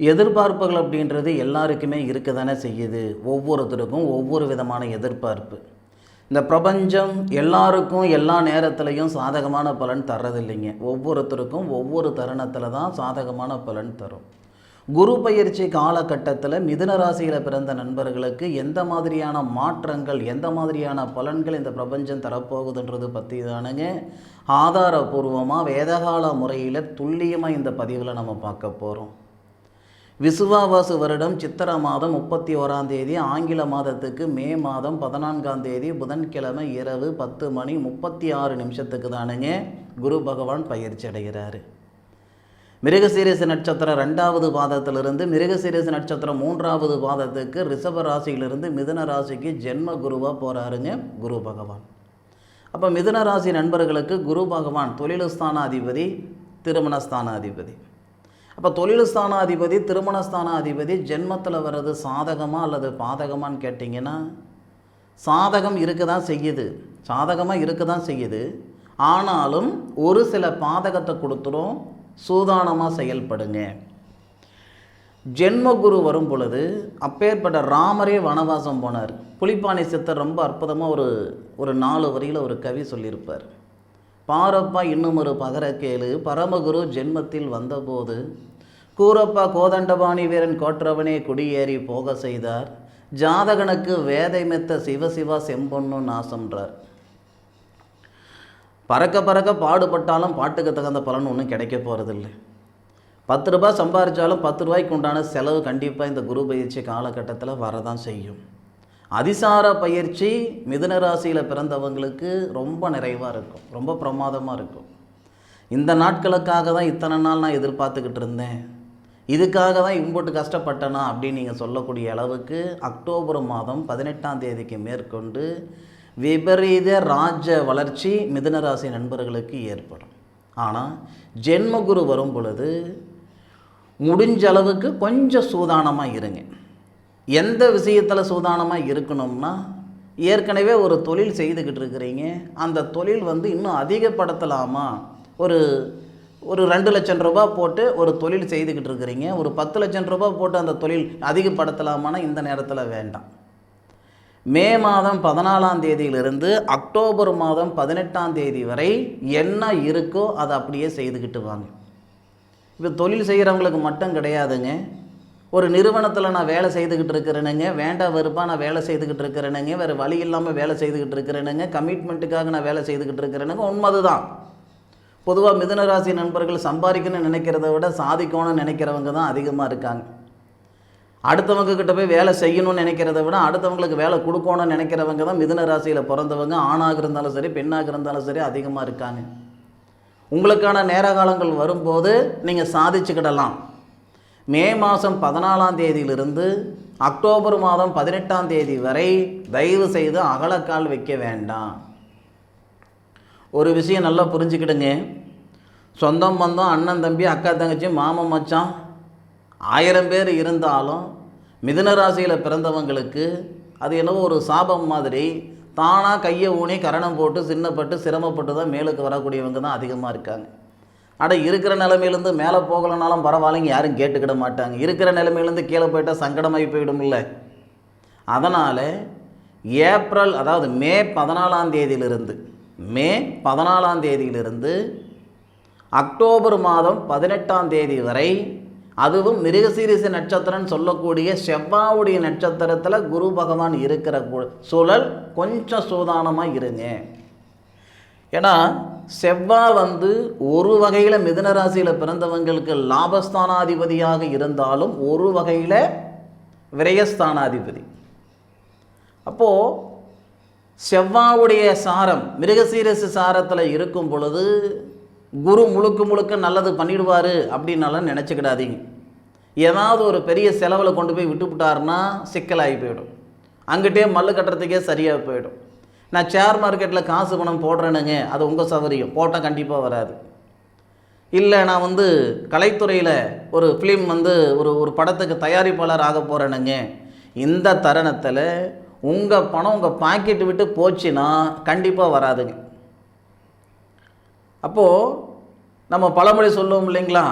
எதிர்பார்ப்புகள் அப்படின்றது எல்லாருக்குமே இருக்க தானே செய்யுது. ஒவ்வொருத்தருக்கும் ஒவ்வொரு விதமான எதிர்பார்ப்பு. இந்த பிரபஞ்சம் எல்லாருக்கும் எல்லா நேரத்துலையும் சாதகமான பலன் தர்றதில்லைங்க. ஒவ்வொருத்தருக்கும் ஒவ்வொரு தருணத்தில் தான் சாதகமான பலன் தரும். குரு பயிற்சி காலகட்டத்தில் மிதுன ராசியில் பிறந்த நண்பர்களுக்கு எந்த மாதிரியான மாற்றங்கள், எந்த மாதிரியான பலன்கள் இந்த பிரபஞ்சம் தரப்போகுதுன்றது பற்றி தானுங்க ஆதாரபூர்வமாக வேதகால முறையில் துல்லியமாக இந்த பதிவில் நம்ம பார்க்க போகிறோம். விசுவாவாசு வருடம் சித்திர மாதம் 31ஆம் தேதி, ஆங்கில மாதத்துக்கு மே மாதம் 14ஆம் தேதி புதன்கிழமை இரவு 10:36 தானுங்க குரு பகவான் பயிற்சி அடைகிறாரு. மிருகசீரிச நட்சத்திரம் 2வது பாதத்திலிருந்து மிருகசீரிச நட்சத்திரம் 3வது பாதத்துக்கு ரிஷப ராசியிலிருந்து மிதுன ராசிக்கு ஜென்ம குருவாக போகிறாருங்க குரு பகவான். அப்போ மிதுன ராசி நண்பர்களுக்கு குரு பகவான் தொழில்ஸ்தானாதிபதி, திருமணஸ்தானாதிபதி. அப்போ தொழில்ஸ்தானாதிபதி, திருமணஸ்தானாதிபதி ஜென்மத்தில் வர்றது சாதகமாக அல்லது பாதகமானு கேட்டிங்கன்னா, சாதகம் இருக்க தான் செய்யுது, சாதகமாக இருக்க தான் செய்யுது. ஆனாலும் ஒரு சில பாதகத்தை கொடுத்துரும். சூதானமாக செயல்படுங்க. ஜென்மகுரு வரும் பொழுது அப்பேற்பட்ட ராமரே வனவாசம் போனார். புலிப்பாணி சித்தர் ரொம்ப அற்புதமாக ஒரு 4 வரியில் ஒரு கவி சொல்லியிருப்பார். பாரப்பா இன்னும் ஒரு பகர கேளு, பரமகுரு ஜென்மத்தில் வந்தபோது கூரப்பா கோதண்டபாணி வீரன் கோற்றவனே குடியேறி போக செய்தார், ஜாதகனுக்கு வேதை மெத்த சிவசிவா செம்பொன்னு நாசம்ன்றார். பறக்க பறக்க பாடுபட்டாலும் பாட்டுக்கு தகுந்த பலன் ஒன்றும் கிடைக்க போகிறதில்லை. 10 ரூபாய் சம்பாதிச்சாலும் 10 ரூபாய்க்கு உண்டான செலவு கண்டிப்பாக இந்த குரு பயிற்சி காலகட்டத்தில் வரதான் செய்யும். அதிசார பயிற்சி மிதுன ராசியில் பிறந்தவங்களுக்கு ரொம்ப நிறைவாக இருக்கும், ரொம்ப பிரமாதமாக இருக்கும். இந்த நாட்களுக்காக தான் இத்தனை நாள் நான் எதிர்பார்த்துக்கிட்டு இருந்தேன், இதுக்காக தான் இம்போட்டு கஷ்டப்பட்டேனா அப்படின்னு நீங்கள் சொல்லக்கூடிய அளவுக்கு அக்டோபர் மாதம் 18ஆம் தேதிக்கு மேற்கொண்டு விபரீத ராஜ வளர்ச்சி மிதுன ராசி நண்பர்களுக்கு ஏற்படும். ஆனால் ஜென்மகுரு வரும் பொழுது முடிஞ்ச அளவுக்கு கொஞ்சம் சூதானமாக இருங்க. எந்த விஷயத்தில் சூதானமாக இருக்கணும்னா, ஏற்கனவே ஒரு தொழில் செய்துக்கிட்டு இருக்கிறீங்க, அந்த தொழில் இன்னும் அதிகப்படுத்தலாமா, ஒரு 2 லட்சம் ரூபாய் போட்டு ஒரு தொழில் செய்துக்கிட்டு இருக்கிறீங்க, ஒரு 10 லட்சம் ரூபாய் போட்டு அந்த தொழில் அதிகப்படுத்தலாமான்னா இந்த நேரத்தில் வேண்டாம். மே மாதம் 14ஆம் தேதியிலிருந்து அக்டோபர் மாதம் 18ஆம் தேதி வரை என்ன இருக்கோ அதை அப்படியே செய்துக்கிட்டு வாங்க. இப்போ தொழில் செய்கிறவங்களுக்கு மட்டும் கிடையாதுங்க. ஒரு நிறுவனத்தில் நான் வேலை செய்துக்கிட்டு இருக்கிறேனுங்க, வேண்டாம் வெறுப்பாக நான் வேலை செய்துக்கிட்டு இருக்கிறேனுங்க, வேறு வழி இல்லாமல் வேலை செய்துக்கிட்டு இருக்கிறேனுங்க, கமிட்மெண்ட்டுக்காக நான் வேலை செய்துக்கிட்டு இருக்கிறேனுங்க, உண்மைது தான். பொதுவாக மிதுன ராசி நண்பர்கள் சம்பாதிக்கணும்னு நினைக்கிறத விட சாதிக்கணும்னு நினைக்கிறவங்க தான் அதிகமாக இருக்காங்க. அடுத்தவங்க கிட்ட போய் வேலை செய்யணும்னு நினைக்கிறத விட அடுத்தவங்களுக்கு வேலை கொடுக்கணும்னு நினைக்கிறவங்க தான் மிதுன ராசியில் பிறந்தவங்க, ஆணாக இருந்தாலும் சரி பெண்ணாக இருந்தாலும் சரி அதிகமாக இருக்காங்க. உங்களுக்கான நேர காலங்கள் வரும்போது நீங்கள் சாதிச்சுக்கிடலாம். மே மாதம் 14ஆம் தேதியிலிருந்து அக்டோபர் மாதம் 18ஆம் தேதி வரை தயவு செய்து அகலக்கால் வைக்க வேண்டாம். ஒரு விஷயம் நல்லா புரிஞ்சுக்கிடுங்க. சொந்தம் பந்தம், அண்ணன் தம்பி, அக்கா தங்கச்சி, மாமன் மச்சான் 1000 பேர் இருந்தாலும் மிதுன ராசியில் பிறந்தவங்களுக்கு அது என்னவோ ஒரு சாபம் மாதிரி தானாக கையை ஊனி கரணம் போட்டு சின்னப்பட்டு சிரமப்பட்டு தான் மேலுக்கு வரக்கூடியவங்க தான் அதிகமாக இருக்காங்க. இருக்கிற நிலைமையிலேருந்து மேலே போகலனாலும் பரவாயில்லைங்க, யாரும் கேட்டுக்கிட மாட்டாங்க. இருக்கிற நிலைமையிலேருந்து கீழே போயிட்டால் சங்கடமாகி போயிடும் இல்லை. அதனால் ஏப்ரல், அதாவது மே 14ஆம் தேதியிலிருந்து அக்டோபர் மாதம் 18ஆம் தேதி வரை, அதுவும் மிருகசீரிச நட்சத்திரம் சொல்லக்கூடிய செவ்வாவுடைய நட்சத்திரத்தில் குரு பகவான் இருக்கிற சூழல் கொஞ்சம் சூதானமாக இருங்க. ஏன்னா செவ்வாய் ஒரு வகையில் மிதுன ராசியில் பிறந்தவங்களுக்கு லாபஸ்தானாதிபதியாக இருந்தாலும் ஒரு வகையில் விரயஸ்தானாதிபதி. அப்போது செவ்வாவுடைய சாரம் மிருகசீரிச சாரத்தில் இருக்கும் பொழுது குரு முழுக்க நல்லது பண்ணிடுவார் அப்படின்னாலும் நினச்சிக்கிடாதீங்க. ஏதாவது ஒரு பெரிய செலவில் கொண்டு போய் விட்டுவிட்டாருன்னா சிக்கலாகி போயிடும். அங்கிட்டே மல்லு கட்டுறதுக்கே சரியாக போயிடும். நான் ஷேர் மார்க்கெட்டில் காசு பணம் போடுறேனுங்க, அது உங்கள் சௌகரியம், போட்டால் கண்டிப்பாக வராது. இல்லை நான் கலைத்துறையில் ஒரு ஃபிலிம் ஒரு படத்துக்கு தயாரிப்பாளர் ஆக போகிறேனுங்க, இந்த தருணத்தில் உங்கள் பணம் உங்கள் பாக்கெட்டு விட்டு போச்சுன்னா கண்டிப்பாக வராதுங்க. அப்போது நம்ம பழமொழி சொல்லுவோம் இல்லைங்களா,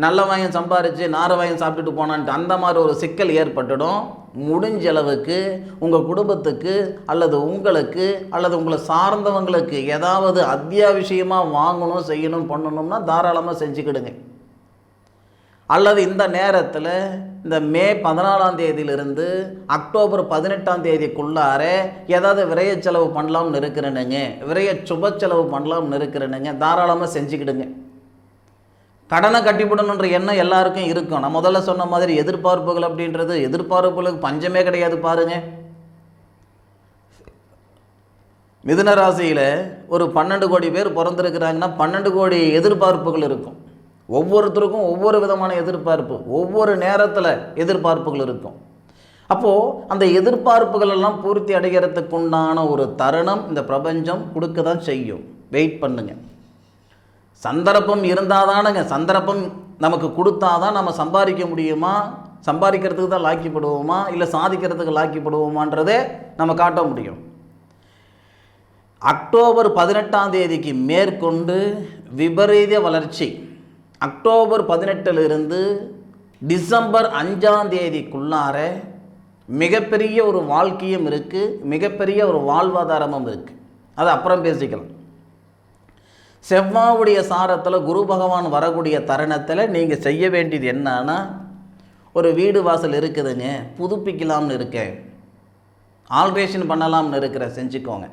நல்ல வாயம் சம்பாரித்து நார வாயம் சாப்பிட்டுட்டு போனான்ட்டு அந்த மாதிரி ஒரு சிக்கல் ஏற்பட்டுடும். முடிஞ்ச அளவுக்கு உங்கள் குடும்பத்துக்கு அல்லது உங்களுக்கு அல்லது உங்களை சார்ந்தவங்களுக்கு ஏதாவது அத்தியாவசியமாக வாங்கணும் செய்யணும் பண்ணணும்னா தாராளமாக செஞ்சுக்கிடுங்க. அல்லது இந்த நேரத்தில் இந்த மே 14ஆம் தேதியிலிருந்து அக்டோபர் 18ஆம் தேதிக்குள்ளார ஏதாவது விரைய செலவு பண்ணலாம்னு இருக்கிறேனுங்க, விரைய சுப செலவு பண்ணலாம்னு இருக்கிறேனுங்க, தாராளமாக செஞ்சுக்கிடுங்க. கடனை கட்டிவிடணுன்ற எண்ணம் எல்லாருக்கும் இருக்கும். நான் முதல்ல சொன்ன மாதிரி எதிர்பார்ப்புகள் அப்படின்றது எதிர்பார்ப்புகளுக்கு பஞ்சமே கிடையாது. பாருங்க, மிதுன ராசியில் ஒரு 12 கோடி பேர் பிறந்திருக்கிறாங்கன்னா 12 கோடி எதிர்பார்ப்புகள் இருக்கும். ஒவ்வொருத்தருக்கும் ஒவ்வொரு விதமான எதிர்பார்ப்பு, ஒவ்வொரு நேரத்தில் எதிர்பார்ப்புகள் இருக்கும். அப்போது அந்த எதிர்பார்ப்புகள் எல்லாம் பூர்த்தி அடைகிறதுக்கு உண்டான ஒரு தருணம் இந்த பிரபஞ்சம் கொடுக்க தான் செய்யும். வெயிட் பண்ணுங்க. சந்தர்ப்பம் இருந்தால் தானுங்க, சந்தர்ப்பம் நமக்கு கொடுத்தாதான் நம்ம சம்பாதிக்க முடியுமா, சம்பாதிக்கிறதுக்கு தான் லாக்கிப்படுவோமா இல்லை சாதிக்கிறதுக்கு லாக்கிப்படுவோமான்றதே நம்ம காட்ட முடியும். அக்டோபர் 18ஆம் தேதிக்கு மேற்கொண்டு விபரீத வளர்ச்சி. அக்டோபர் 18லிருந்து டிசம்பர் 5ஆம் தேதிக்குள்ளார மிகப்பெரிய ஒரு வாழ்க்கையும் இருக்குது, மிகப்பெரிய ஒரு வாழ்வாதாரமும் இருக்குது. அது அப்புறம் பேசிக்கலாம். செவ்வாயுடைய சாரத்தில் குரு பகவான் வரக்கூடிய தருணத்தில் நீங்கள் செய்ய வேண்டியது என்னன்னா, ஒரு வீடு வாசல் இருக்குதுங்க, புதுப்பிக்கலாம்னு இருக்கேன், ஆல்ட்ரேஷன் பண்ணலாம்னு இருக்கிறேன், செஞ்சுக்கோங்க.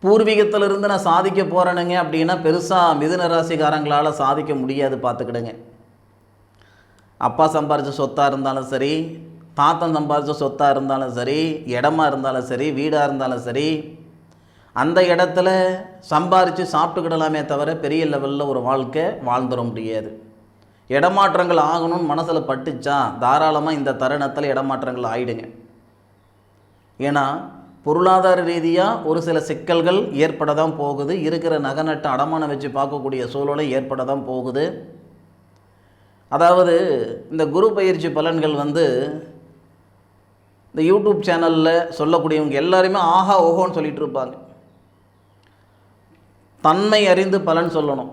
பூர்வீகத்திலிருந்து நான் சாதிக்க போகிறேனுங்க அப்படின்னா பெருசாக மிதுன ராசிக்காரங்களால் சாதிக்க முடியாது, பார்த்துக்கிடுங்க. அப்பா சம்பாரித்த சொத்தாக இருந்தாலும் சரி, தாத்தன் சம்பாரித்த சொத்தாக இருந்தாலும் சரி, இடமா இருந்தாலும் சரி, வீடாக இருந்தாலும் சரி, அந்த இடத்துல சம்பாரித்து சாப்பிட்டுக்கிடலாமே தவிர பெரிய லெவலில் ஒரு வாழ்க்கை வாழ்ந்துட முடியாது. இடமாற்றங்கள் ஆகணும்னு மனசில் பட்டுச்சா தாராளமாக இந்த தருணத்தில் இடமாற்றங்கள் ஆகிடுங்க. ஏன்னா பொருளாதார ரீதியாக ஒரு சில சிக்கல்கள் ஏற்பட தான் போகுது. இருக்கிற நகநட்டை அடமானம் வச்சு பார்க்கக்கூடிய சூழலை ஏற்பட தான் போகுது. அதாவது இந்த குரு பயிற்சி பலன்கள் இந்த யூடியூப் சேனலில் சொல்லக்கூடியவங்க எல்லாருமே ஆஹா ஓஹோன்னு சொல்லிகிட்டு இருப்பாங்க. தன்மை அறிந்து பலன் சொல்லணும்.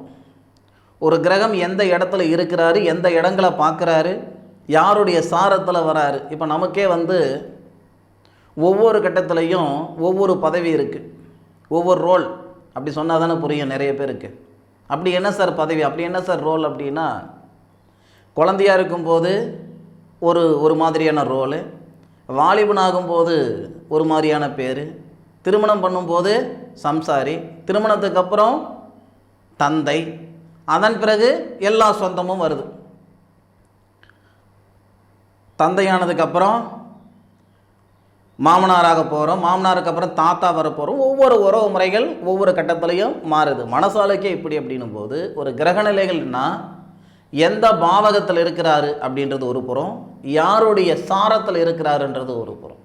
ஒரு கிரகம் எந்த இடத்துல இருக்கிறாரு, எந்த இடங்களை பார்க்குறாரு, யாருடைய சாரத்தில் வராரு. இப்போ நமக்கே ஒவ்வொரு கட்டத்துலேயும் ஒவ்வொரு பதவி இருக்குது, ஒவ்வொரு ரோல். அப்படி சொன்னால் தானே புரியும் நிறைய பேருக்கு. அப்படி என்ன சார் பதவி, அப்படி என்ன சார் ரோல் அப்படின்னா, குழந்தையாக இருக்கும்போது ஒரு மாதிரியான ரோலு, வாலிபனாகும்போது ஒரு மாதிரியான பேர், திருமணம் பண்ணும்போது சம்சாரி, திருமணத்துக்கு அப்புறம் தந்தை, அதன் பிறகு எல்லா சொந்தமும் வருது. தந்தையானதுக்கப்புறம் மாமனாராக போகிறோம், மாமனாருக்கு அப்புறம் தாத்தா வர போகிறோம். ஒவ்வொரு உறவு முறைகள் ஒவ்வொரு கட்டத்திலையும் மாறுது. மனசாலைக்கே இப்படி அப்படின்னும் போது ஒரு கிரகநிலைகள்னா எந்த பாவகத்தில் இருக்கிறாரு அப்படின்றது ஒரு புறம், யாருடைய சாரத்தில் இருக்கிறாருன்றது ஒரு புறம்.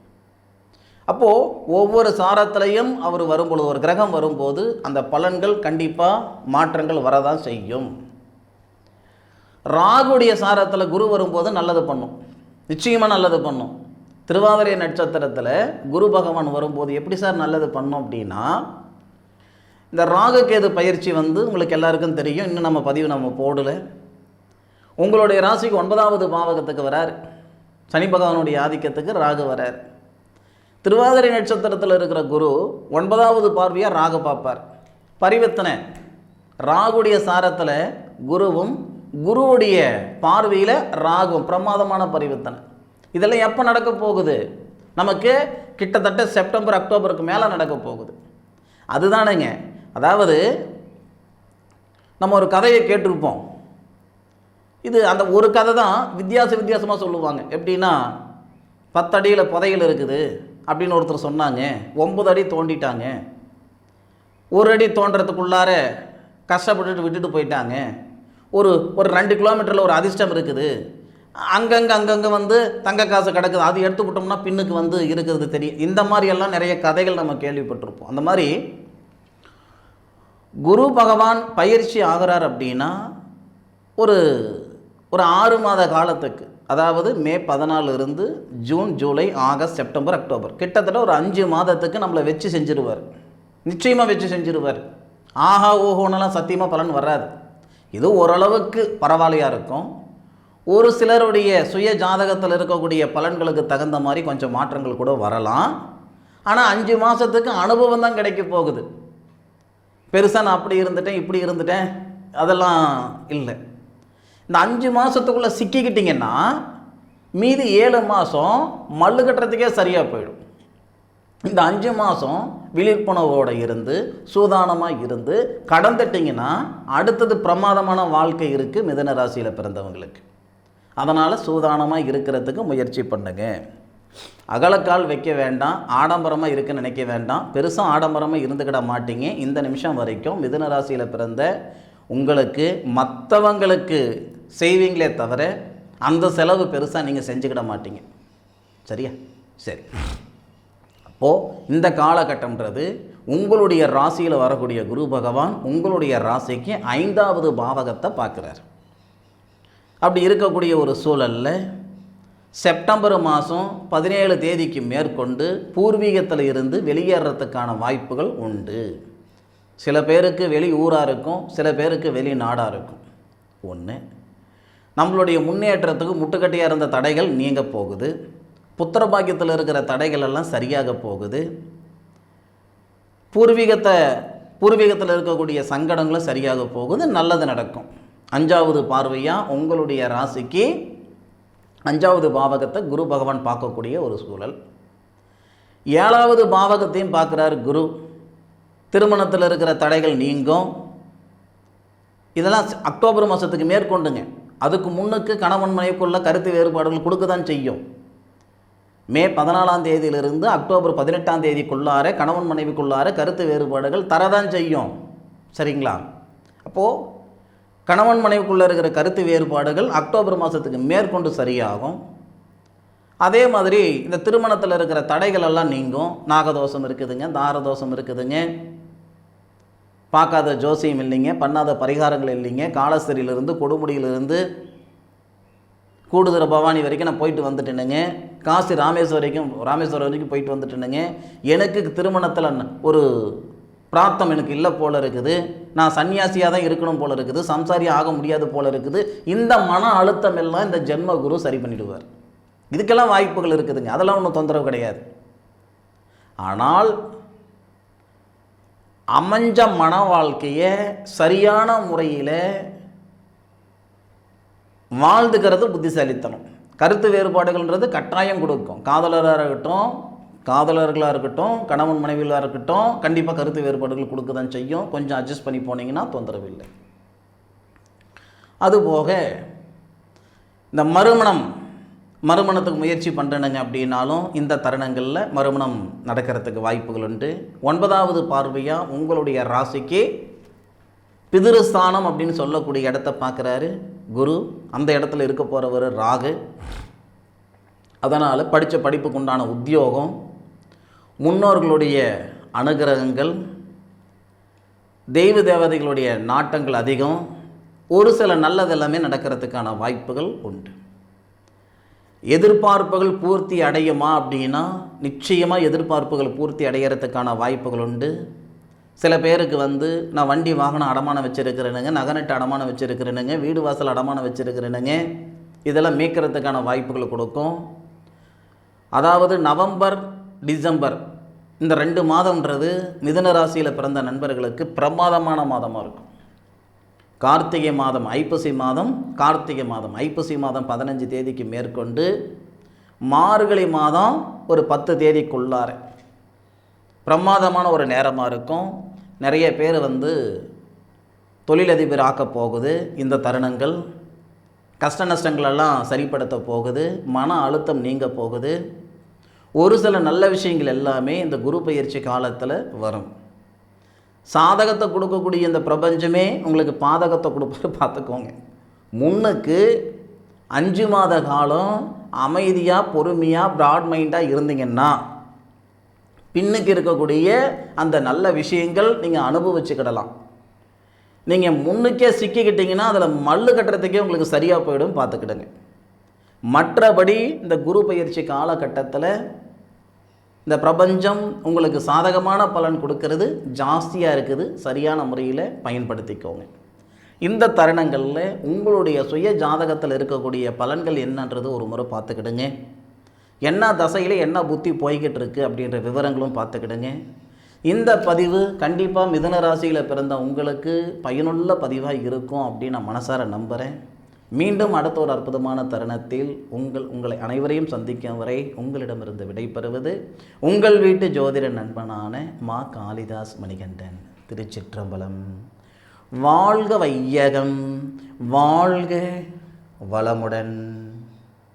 அப்போது ஒவ்வொரு சாரத்திலையும் அவர் வரும்பொழுது, ஒரு கிரகம் வரும்போது அந்த பலன்கள் கண்டிப்பாக மாற்றங்கள் வரதான் செய்யும். ராகுடைய சாரத்தில் குரு வரும்போது நல்லது பண்ணும், நிச்சயமாக நல்லது பண்ணும். திருவாதிரை நட்சத்திரத்தில் குரு பகவான் வரும்போது எப்படி சார் நல்லது பண்ணோம் அப்படின்னா, இந்த ராகு கேது பயிற்சி உங்களுக்கு எல்லாருக்கும் தெரியும். இன்னும் நம்ம பதிவு போடலை. உங்களுடைய ராசிக்கு 9வது பாவகத்துக்கு வரார். சனி பகவானுடைய ஆதிக்கத்துக்கு ராகு வரார். திருவாதிரை நட்சத்திரத்தில் இருக்கிற குரு 9வது பார்வையாக ராகு பார்ப்பார். பரிவர்த்தனை ராகுடைய சாரத்தில் குருவும், குருவுடைய பார்வையில் ராகுவும், பிரமாதமான பரிவர்த்தனை. இதெல்லாம் எப்போ நடக்க போகுது? நமக்கு கிட்டத்தட்ட செப்டம்பர் அக்டோபருக்கு மேலே நடக்க போகுது. அதுதானேங்க. அதாவது நம்ம ஒரு கதையை கேட்டிருப்போம். இது அந்த ஒரு கதை தான் வித்தியாசமாக சொல்லுவாங்க. எப்படின்னா 10 அடியில் புதையல் இருக்குது அப்படின்னு ஒருத்தர் சொன்னாங்க. 9 அடி தோண்டிட்டாங்க. 1 அடி தோன்றதுக்குள்ளார கஷ்டப்பட்டுட்டு விட்டுட்டு போயிட்டாங்க. ஒரு 2 கிலோமீட்டரில் ஒரு அதிர்ஷ்டம் இருக்குது, அங்கங்கே தங்க காசு கிடக்குது, அது எடுத்துக்கிட்டோம்னா பின்னுக்கு இருக்கிறது தெரியும். இந்த மாதிரியெல்லாம் நிறைய கதைகள் நம்ம கேள்விப்பட்டிருப்போம். அந்த மாதிரி குரு பகவான் பயிற்சி ஆகிறார் அப்படின்னா ஒரு 6 மாத காலத்துக்கு, அதாவது மே 14 இருந்து June, July, August, September, October, கிட்டத்தட்ட ஒரு 5 மாதத்துக்கு நம்மளை வச்சு செஞ்சுருவார். நிச்சயமாக வச்சு செஞ்சுருவார். ஆஹா ஓஹோனெல்லாம் சத்தியமாக பலன் வராது. இது ஓரளவுக்கு பரவாயில்லையாக இருக்கும். ஒரு சிலருடைய சுய ஜாதகத்தில் இருக்கக்கூடிய பலன்களுக்கு தகுந்த மாதிரி கொஞ்சம் மாற்றங்கள் கூட வரலாம். ஆனால் 5 மாதத்துக்கு அனுபவம் தான் கிடைக்க போகுது. பெருசாக நான் அப்படி இருந்துட்டேன் இப்படி இருந்துட்டேன் அதெல்லாம் இல்லை. இந்த 5 மாதத்துக்குள்ளே சிக்கிக்கிட்டிங்கன்னா மீதி 7 மாதம் மல்லு கட்டுறதுக்கே சரியாக போயிடும். இந்த 5 மாதம் விழிப்புணர்வோடு இருந்து சூதானமாக இருந்து கடந்துட்டிங்கன்னா அடுத்தது பிரமாதமான வாழ்க்கை இருக்குது மிதுன ராசியில் பிறந்தவங்களுக்கு. அதனால் சூதானமாக இருக்கிறதுக்கு முயற்சி பண்ணுங்க. அகலக்கால் வைக்க வேண்டாம், ஆடம்பரமாக இருக்குன்னு நினைக்க வேண்டாம். பெருசாக ஆடம்பரமாக இருந்துக்கிட மாட்டீங்க. இந்த நிமிஷம் வரைக்கும் மிதுன ராசியில் பிறந்த உங்களுக்கு மற்றவங்களுக்கு செய்வீங்களே தவிர அந்த செலவு பெருசாக நீங்கள் செஞ்சுக்கிட மாட்டீங்க. சரியா? சரி. அப்போது இந்த காலகட்டம்ன்றது உங்களுடைய ராசியில் வரக்கூடிய குரு பகவான் உங்களுடைய ராசிக்கு 5வது பாவகத்தை பார்க்குறார். அப்படி இருக்கக்கூடிய ஒரு சூழலில் செப்டம்பர் மாதம் 17 தேதிக்கு மேற்கொண்டு பூர்வீகத்தில் இருந்து வெளியேறத்துக்கான வாய்ப்புகள் உண்டு. சில பேருக்கு வெளி ஊராக இருக்கும், சில பேருக்கு வெளி நாடாக இருக்கும். ஒன்று, நம்மளுடைய முன்னேற்றத்துக்கு முட்டுக்கட்டையாக இருந்த தடைகள் நீங்க போகுது. புத்திர பாக்கியத்தில் இருக்கிற தடைகள் எல்லாம் சரியாக போகுது. பூர்வீகத்தில் இருக்கக்கூடிய சங்கடங்களும் சரியாக போகுது. நல்லது நடக்கும். 5வது பார்வையாக உங்களுடைய ராசிக்கு 5வது பாவகத்தை குரு பகவான் பார்க்கக்கூடிய ஒரு சூழல். 7வது பாவகத்தையும் பார்க்குறார் குரு. திருமணத்தில் இருக்கிற தடைகள் நீங்கும். இதெல்லாம் அக்டோபர் மாதத்துக்கு மேற்கொண்டுங்க. அதுக்கு முன்னுக்கு கணவன் மனைவிக்குள்ள கருத்து வேறுபாடுகள் கொடுக்க தான் செய்யும். மே 14ஆம் தேதியிலிருந்து அக்டோபர் 18ஆம் தேதிக்குள்ளார கணவன் மனைவிக்குள்ளார கருத்து வேறுபாடுகள் தரதான் செய்யும். சரிங்களா? அப்போது கணவன் மனைவிக்குள்ளே இருக்கிற கருத்து வேறுபாடுகள் அக்டோபர் மாதத்துக்கு மேற்கொண்டு சரியாகும். அதே மாதிரி இந்த திருமணத்தில் இருக்கிற தடைகள் எல்லாம் நீங்கும். நாகதோஷம் இருக்குதுங்க, தாரதோஷம் இருக்குதுங்க, பார்க்காத ஜோசியம் இல்லைங்க, பண்ணாத பரிகாரங்கள் இல்லைங்க, காலஸ்தரியிலிருந்து கொடுமுடியிலிருந்து கூடுதுறை பவானி வரைக்கும் நான் போயிட்டு வந்துட்டேனுங்க, காசி ராமேஸ்வரம் வரைக்கும் போயிட்டு வந்துட்டேனுங்க, எனக்கு திருமணத்தில் ஒரு பிரார்த்தம் எனக்கு இல்லை போல இருக்குது, நான் சன்னியாசியாக தான் இருக்கணும் போல இருக்குது, சம்சாரியாக ஆக முடியாது போல இருக்குது. இந்த மன அழுத்தம் எல்லாம் இந்த ஜென்ம குரு சரி பண்ணிடுவார். இதுக்கெல்லாம் வாய்ப்புகள் இருக்குதுங்க. அதெல்லாம் ஒன்றும் தொந்தரவு கிடையாது. ஆனால் அமைஞ்ச மன வாழ்க்கையை சரியான முறையில் வாழ்ந்துக்கிறது புத்திசாலித்தனம். கருத்து வேறுபாடுகள்ன்றது கட்டாயம் கொடுக்கும். காதலர்களாக இருக்கட்டும், கணவன் மனைவிகளாக இருக்கட்டும், கண்டிப்பாக கருத்து வேறுபாடுகள் கொடுக்க தான் செய்யும். கொஞ்சம் அட்ஜஸ்ட் பண்ணி போனீங்கன்னா தொந்தரவு இல்லை. அதுபோக இந்த மறுமணத்துக்கு முயற்சி பண்ணுறேனுங்க அப்படின்னாலும் இந்த தருணங்களில் மறுமணம் நடக்கிறதுக்கு வாய்ப்புகள் உண்டு. 9வது பார்வையாக உங்களுடைய ராசிக்கு பிதிருஸ்தானம் அப்படின்னு சொல்லக்கூடிய இடத்த பார்க்குறாரு குரு. அந்த இடத்துல இருக்க போகிறவர் ராகு. அதனால் படித்த படிப்புக்கு உண்டான உத்தியோகம், முன்னோர்களுடைய அனுகிரகங்கள், தெய்வ தேவதைகளுடைய நாட்டங்கள் அதிகம். ஒரு சில நல்லதெல்லாமே நடக்கிறதுக்கான வாய்ப்புகள் உண்டு. எதிர்பார்ப்புகள் பூர்த்தி அடையுமா அப்படின்னா நிச்சயமாக எதிர்பார்ப்புகள் பூர்த்தி அடைகிறதுக்கான வாய்ப்புகள் உண்டு. சில பேருக்கு நான் வண்டி வாகனம் அடமானம் வச்சுருக்கிறேனுங்க, நகநட்டு அடமானம் வச்சுருக்கிறேனுங்க, வீடு வாசல் அடமானம் வச்சுருக்கிறேனுங்க, இதெல்லாம் மீட்கிறதுக்கான வாய்ப்புகள் கொடுக்கும். அதாவது நவம்பர் டிசம்பர் இந்த 2 மாதம்ன்றது மிதுன ராசியில் பிறந்த நண்பர்களுக்கு பிரமாதமான மாதமாக இருக்கும். கார்த்திகை மாதம் ஐப்பசி மாதம் 15 தேதிக்கு மேற்கொண்டு மார்கழி மாதம் ஒரு 10 தேதிக்குள்ளார பிரமாதமான ஒரு நேரமாக இருக்கும். நிறைய பேர் தொழிலதிபர் ஆக்க போகுது. இந்த தருணங்கள் கஷ்ட நஷ்டங்களெல்லாம் சரிப்படுத்த போகுது. மன அழுத்தம் நீங்க போகுது. ஒரு சில நல்ல விஷயங்கள் எல்லாமே இந்த குரு பயிற்சி காலத்தில் வரும். சாதகத்தை கொடுக்கக்கூடிய இந்த பிரபஞ்சமே உங்களுக்கு பாதகத்தை கொடுப்பாரு, பார்த்துக்கோங்க. முன்னுக்கு 5 மாத காலம் அமைதியாக பொறுமையாக ப்ராட் மைண்டாக இருந்தீங்கன்னா பின்னுக்கு இருக்கக்கூடிய அந்த நல்ல விஷயங்கள் நீங்கள் அனுபவிச்சுக்கிடலாம். நீங்கள் முன்னுக்கே சிக்கிக்கிட்டீங்கன்னா அதில் மல்லு கட்டுறதுக்கே உங்களுக்கு சரியாக போயிடும், பார்த்துக்கிடுங்க. மற்றபடி இந்த குரு பயிற்சி காலகட்டத்தில் இந்த பிரபஞ்சம் உங்களுக்கு சாதகமான பலன் கொடுக்கறது ஜாஸ்தியாக இருக்குது. சரியான முறையில் பயன்படுத்திக்கோங்க. இந்த தருணங்களில் உங்களுடைய சுய ஜாதகத்தில் இருக்கக்கூடிய பலன்கள் என்னன்றது ஒரு முறை பார்த்துக்கிடுங்க. என்ன தசையில் என்ன புத்தி போய்கிட்டு இருக்குது அப்படின்ற விவரங்களும் பார்த்துக்கிடுங்க. இந்த பதிவு கண்டிப்பாக மிதுன ராசியில் பிறந்த உங்களுக்கு பயனுள்ள பதிவாக இருக்கும் அப்படின்னு நான் மனசார நம்புகிறேன். மீண்டும் அடுத்த ஒரு அற்புதமான தருணத்தில் உங்களை அனைவரையும் சந்திக்கும் வரை உங்களிடமிருந்து விடைபெறுவது உங்கள் வீட்டு ஜோதிட நண்பனான மா காளிதாஸ் மணிகண்டன். திருச்சிற்றம்பலம். வாழ்க வையகம், வாழ்க வளமுடன்.